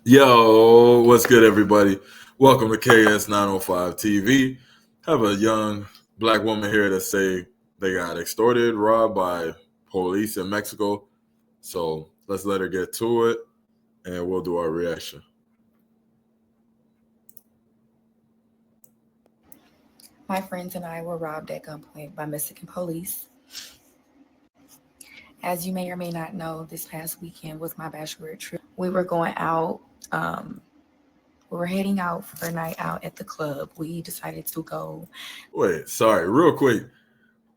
Yo, what's good, everybody? Welcome to KS 905 TV. Have a young black woman here that say they got extorted, robbed by police in Mexico. So let's let her get to it, and we'll do our reaction. My friends and I were robbed at gunpoint by Mexican police. As you may or may not know, this past weekend was my bachelorette trip. We were going out. We were heading out for a night out at the club. We decided to go. Wait, sorry, real quick.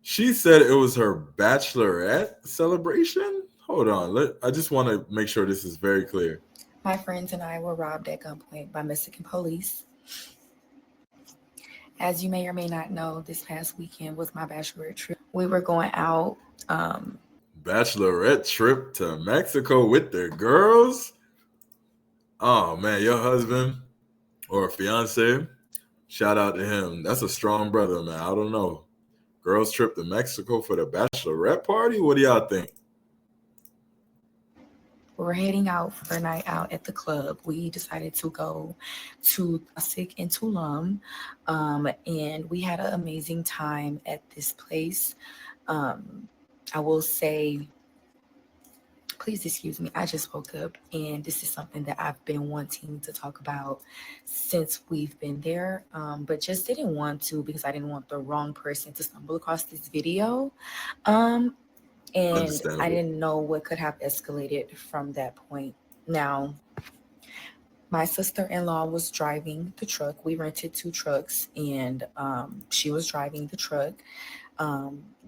She said it was her bachelorette celebration? Hold on. I just want to make sure this is very clear. My friends and I were robbed at gunpoint by Mexican police. As you may or may not know, this past weekend was my bachelorette trip. We were going out. Bachelorette trip to Mexico with the girls? Oh, man, your husband or fiance, shout out to him. That's a strong brother, man. I don't know. Girls trip to Mexico for the bachelorette party? What do y'all think? We were heading out for a night out at the club. We decided to go to Sick in Tulum, and we had an amazing time at this place. I will say, please excuse me, I just woke up, and this is something that I've been wanting to talk about since we've been there, but just didn't want to because I didn't want the wrong person to stumble across this video. And I didn't know what could have escalated from that point. Now, my sister-in-law was driving the truck. We rented two trucks, and she was driving the truck.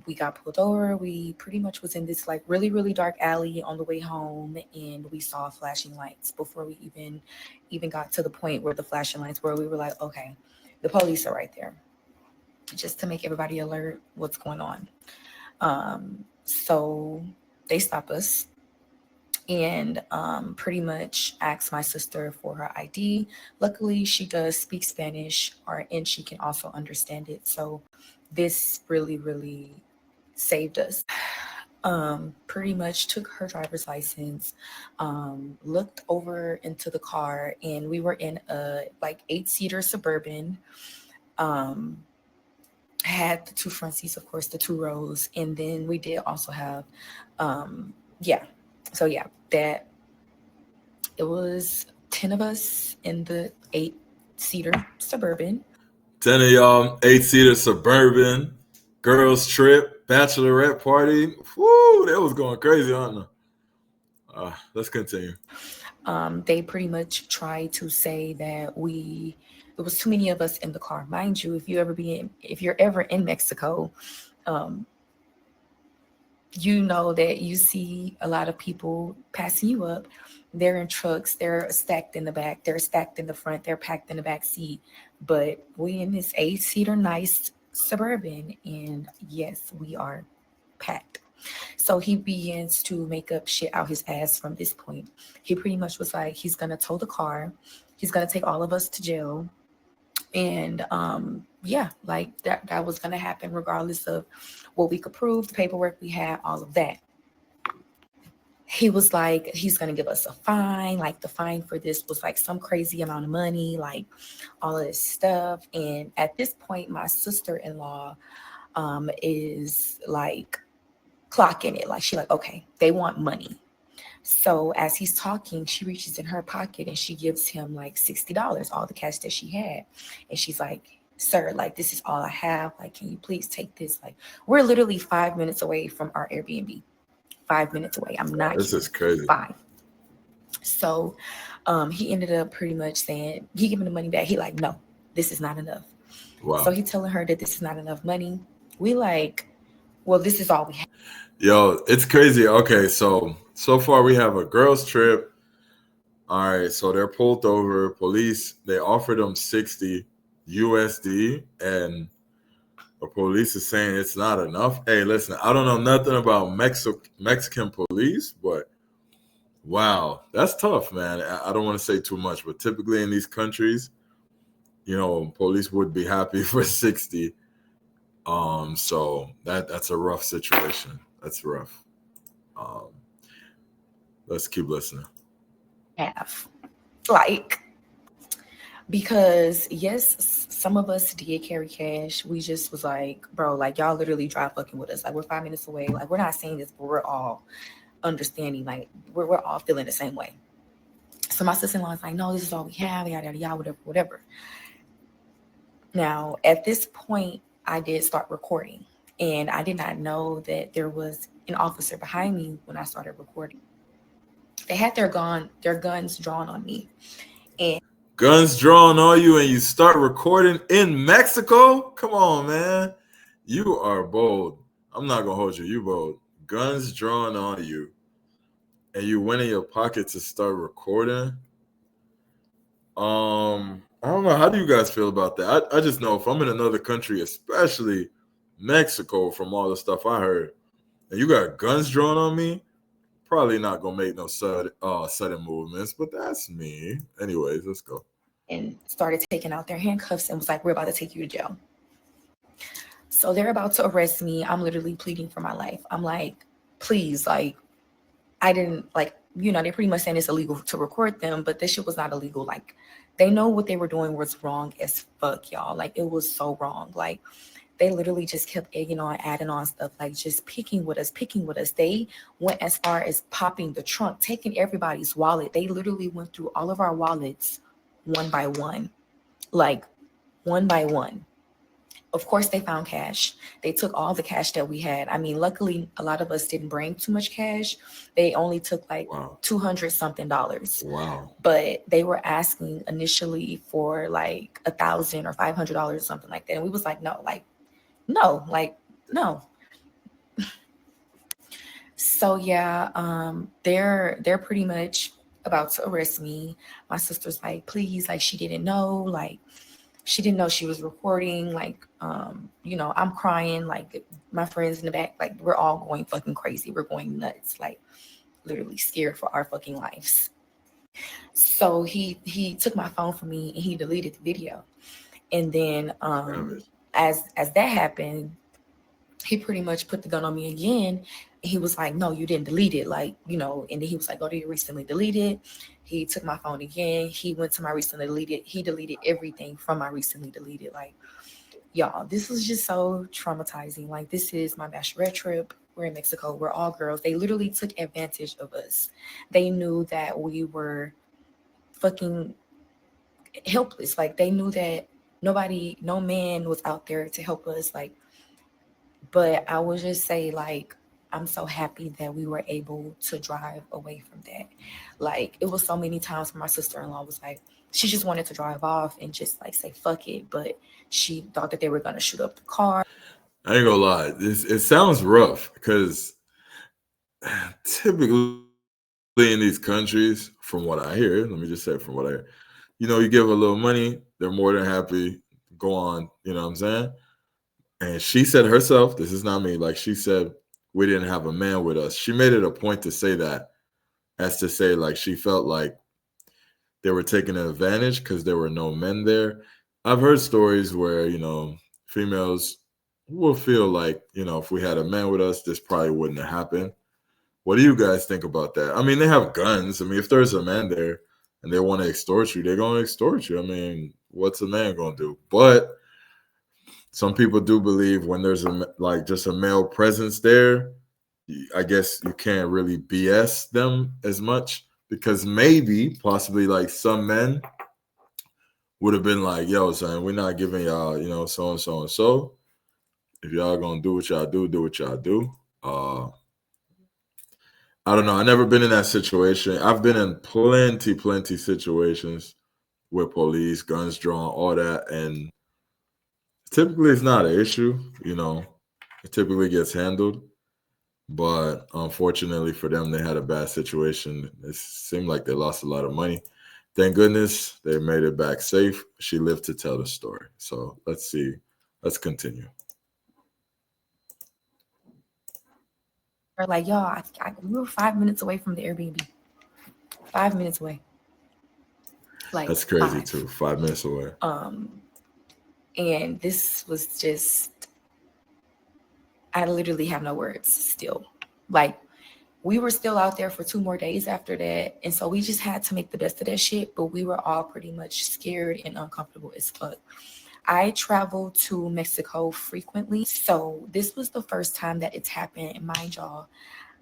We got pulled over. We pretty much was in this like really, really dark alley on the way home, and we saw flashing lights before we even got to the point where the flashing lights were. We were like, okay, the police are right there, just to make everybody alert what's going on. So they stop us and pretty much ask my sister for her ID. Luckily, she does speak Spanish, and she can also understand it. So this really, really saved us. Pretty much took her driver's license, looked over into the car, and we were in a like 8-seater Suburban. Had the two front seats, of course, the two rows, and then we did also have, yeah. So yeah, that it was 10 of us in the 8-seater Suburban. 10 of y'all, 8-seater Suburban, girls trip, bachelorette party. Woo, that was going crazy, aren't they? Let's continue. They pretty much tried to say that there was too many of us in the car. Mind you, if you're ever in Mexico, you know that you see a lot of people passing you up. They're in trucks, they're stacked in the back, they're stacked in the front, they're packed in the back seat. But we in this 8-seater nice Suburban, and yes, we are packed. So he begins to make up shit out his ass from this point. He pretty much was like, he's gonna tow the car, he's gonna take all of us to jail. And yeah, like that was gonna happen regardless of what we could prove, the paperwork we had, all of that. He was like, he's gonna give us a fine. Like the fine for this was like some crazy amount of money, like all of this stuff. And at this point, my sister-in-law is like clocking it. Like she like, okay, they want money. So as he's talking, she reaches in her pocket and she gives him like $60, all the cash that she had. And she's like, sir, like this is all I have. Like, can you please take this? Like, we're literally 5 minutes away from our Airbnb. 5 minutes away. I'm not. This is crazy. 5. So he ended up pretty much saying, he giving the money back. He like, no, this is not enough. Wow. So he telling her that this is not enough money. We like, well, this is all we have. Yo, it's crazy. Okay, so far we have a girls trip. All right, so they're pulled over. Police, they offered them 60 USD, and the police is saying it's not enough. Hey, listen, I don't know nothing about Mexican police, but wow, that's tough, man. I don't want to say too much, but typically in these countries, you know, police would be happy for 60. So that's a rough situation. That's rough. Let's keep listening. Half. Like, because yes, some of us did carry cash. We just was like, bro, like y'all literally drive fucking with us. Like we're 5 minutes away. Like we're not saying this, but we're all understanding. Like we're all feeling the same way. So my sister-in-law is like, no, this is all we have, yada yada yada, whatever, whatever. Now at this point, I did start recording, and I did not know that there was an officer behind me when I started recording. They had their guns drawn on me, and Guns drawn on you, and you start recording in Mexico? Come on, man. You are bold. I'm not gonna hold you. You bold. Guns drawn on you, and you went in your pocket to start recording. I don't know. How do you guys feel about that? I just know if I'm in another country, especially Mexico, from all the stuff I heard, and you got guns drawn on me, probably not gonna make no sudden movements. But that's me. Anyways, let's go. and started taking out their handcuffs and was like, we're about to take you to jail. So they're about to arrest me. I'm literally pleading for my life. I'm like, please, like, I didn't, like, they're pretty much saying it's illegal to record them, but this shit was not illegal. Like, they know what they were doing was wrong as fuck, y'all. Like, it was so wrong. Like, they literally just kept egging on, adding on stuff, like just picking with us. They went as far as popping the trunk, taking everybody's wallet. They literally went through all of our wallets one by one, like one by one. Of course, they found cash. They took all the cash that we had. I mean, luckily, a lot of us didn't bring too much cash. They only took like Wow. $200 something. Wow. But they were asking initially for like $1,000 or $500 or something like that. And we was like, no. So yeah, they're pretty much about to arrest me. My sister's like, please, like she didn't know, she was recording, I'm crying, like my friends in the back, like we're all going fucking crazy, we're going nuts, like literally scared for our fucking lives. So he took my phone from me and he deleted the video. And then as that happened, he pretty much put the gun on me again. He was like, no, you didn't delete it. And then he was like, oh, do you recently deleted? He took my phone again. He went to my recently deleted. He deleted everything from my recently deleted. Like, y'all, this was just so traumatizing. Like, this is my bachelorette trip. We're in Mexico. We're all girls. They literally took advantage of us. They knew that we were fucking helpless. Like, they knew that no man was out there to help us. Like, but I would just say, like, I'm so happy that we were able to drive away from that. Like, it was so many times my sister-in-law was like, she just wanted to drive off and just like say fuck it, but she thought that they were gonna shoot up the car. I ain't gonna lie. It sounds rough because typically in these countries, from what I hear, let me just say from what I hear, you give a little money, they're more than happy. Go on, you know what I'm saying? And she said herself, this is not me, like she said, we didn't have a man with us. She made it a point to say that, as to say, like, she felt like they were taking advantage because there were no men there. I've heard stories where, females will feel like, if we had a man with us, this probably wouldn't have happened. What do you guys think about that? I mean, they have guns. I mean, if there's a man there and they want to extort you, they're going to extort you. I mean, what's a man going to do? But some people do believe when there's just a male presence there, I guess you can't really BS them as much, because possibly, like, some men would have been like, yo, son, we're not giving y'all, so and so and so. If y'all gonna do what y'all do what y'all do. I don't know. I've never been in that situation. I've been in plenty situations with police, guns drawn, all that, and typically it's not an issue. It typically gets handled. But unfortunately for them, they had a bad situation. It seemed like they lost a lot of money. Thank goodness they made it back safe. She lived to tell the story. So let's see. Let's continue. Or like, y'all, we were 5 minutes away from the Airbnb. 5 minutes away. Like, that's crazy too. 5 minutes away. And this was just, I literally have no words still. Like, we were still out there for 2 more days after that. And so we just had to make the best of that shit. But we were all pretty much scared and uncomfortable as fuck. I travel to Mexico frequently. So this was the first time that it's happened. And mind y'all,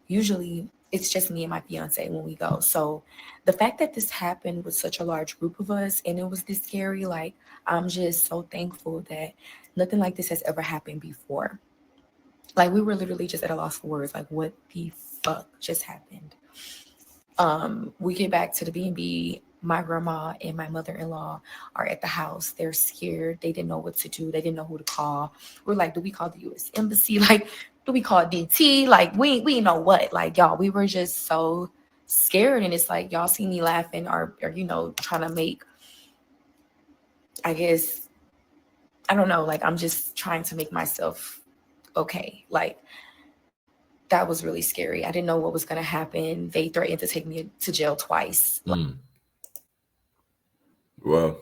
usually it's just me and my fiance when we go. So the fact that this happened with such a large group of us and it was this scary, like, I'm just so thankful that nothing like this has ever happened before. Like, we were literally just at a loss for words. Like, what the fuck just happened? We get back to the B&B. My grandma and my mother-in-law are at the house. They're scared. They didn't know what to do. They didn't know who to call. We're like, do we call the U.S. Embassy? Like, do we call DT? Like, we know what. Like, y'all, we were just so scared. And it's like, y'all see me laughing or trying to make, I guess, I don't know, like, I'm just trying to make myself okay. Like, that was really scary. I didn't know what was going to happen. They threatened to take me to jail twice. Well,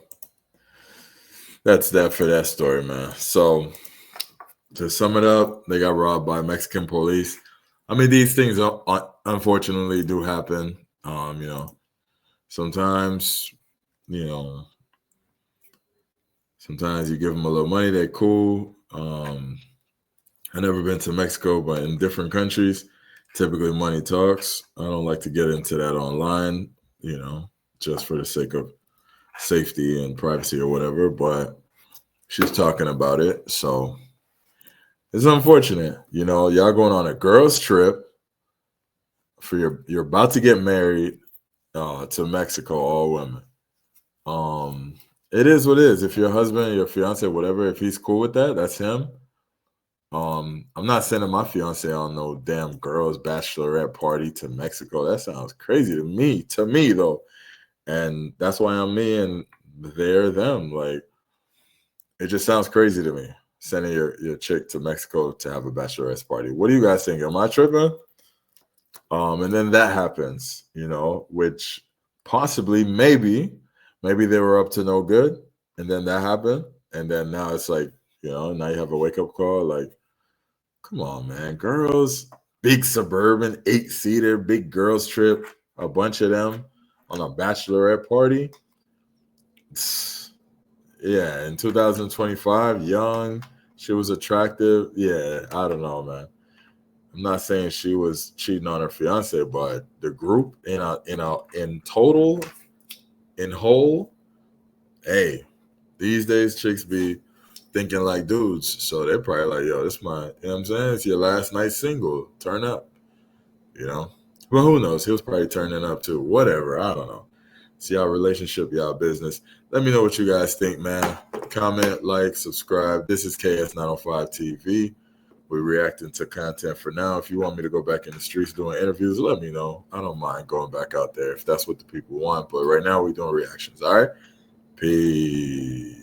that's that for that story, man. So to sum it up, they got robbed by Mexican police. I mean, these things unfortunately do happen. Sometimes, sometimes you give them a little money, they're cool. I've never been to Mexico, but in different countries, typically money talks. I don't like to get into that online, just for the sake of safety and privacy or whatever, but she's talking about it. So it's unfortunate. Y'all going on a girls' trip for you're about to get married to Mexico, all women. It is what it is. If your husband, your fiance, whatever, if he's cool with that, that's him. I'm not sending my fiance on no damn girls' bachelorette party to Mexico. That sounds crazy to me though. And that's why I'm me and they're them. Like, it just sounds crazy to me, sending your chick to Mexico to have a bachelorette party. What do you guys think? Am I tripping? And then that happens, which possibly, maybe they were up to no good. And then that happened. And then now it's like, now you have a wake-up call. Like, come on, man. Girls, big suburban, 8-seater, big girls trip, a bunch of them on a bachelorette party. Yeah, in 2025, young, she was attractive. Yeah, I don't know, man. I'm not saying she was cheating on her fiance, but the group in total, in whole, hey, these days chicks be thinking like dudes. So they're probably like, yo, this my, you know what I'm saying? It's your last night single. Turn up, But who knows? He was probably turning up too. Whatever. I don't know. It's y'all relationship, y'all business. Let me know what you guys think, man. Comment, like, subscribe. This is KS905 TV. We're reacting to content for now. If you want me to go back in the streets doing interviews, let me know. I don't mind going back out there if that's what the people want. But right now, we're doing reactions. All right? Peace.